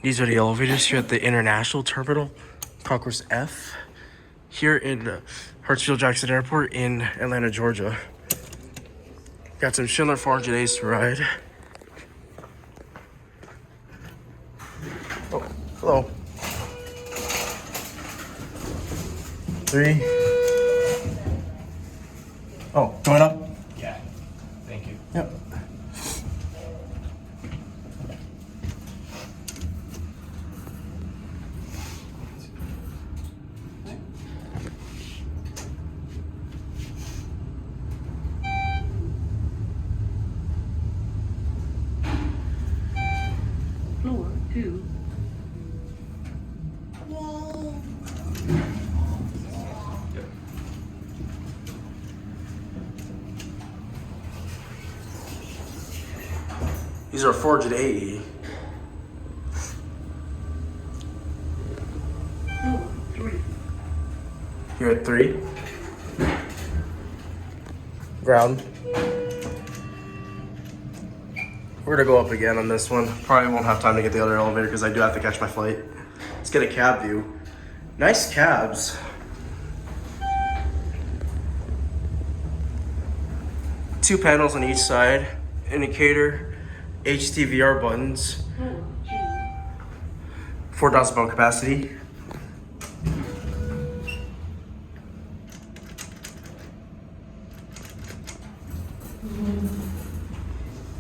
These are the elevators here at the International Terminal, Concourse F, here in Hartsfield-Jackson Airport in Atlanta, Georgia. Got some Schindler 400As to ride. Oh, hello. 3. Oh, going up? Yeah, thank you. Yep. Floor 2. These are 400AE. Floor 3. You're at 3. Ground. We're gonna go up again on this one. Probably won't have time to get the other elevator because I do have to catch my flight. Let's get a cab view. Nice cabs. Two panels on each side. Indicator, HTVR buttons. Floor 2. 4,000 pound capacity.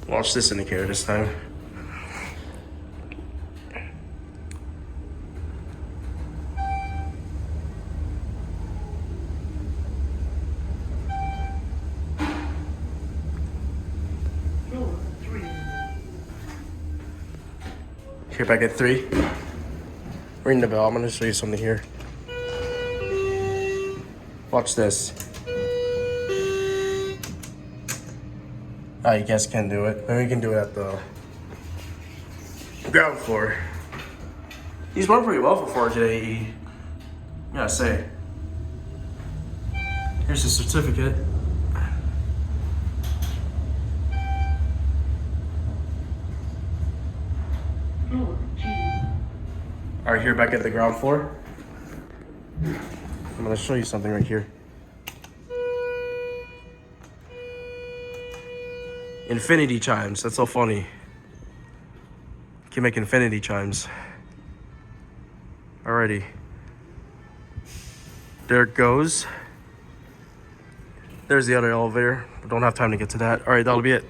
Watch this indicator this time. Floor 3. Here back at 3. Ring the bell. I'm gonna show you something here. Watch this. You guys can do it. Maybe we can do it at the ground floor. These run pretty well for 400AE. Gotta say. Here's the certificate. Floor 2. Alright, here back at the ground floor. I'm gonna show you something right here. Infinity chimes. That's so funny. Can make infinity chimes. Alrighty. There it goes. There's the other elevator. But don't have time to get to that. Alright, that'll be it.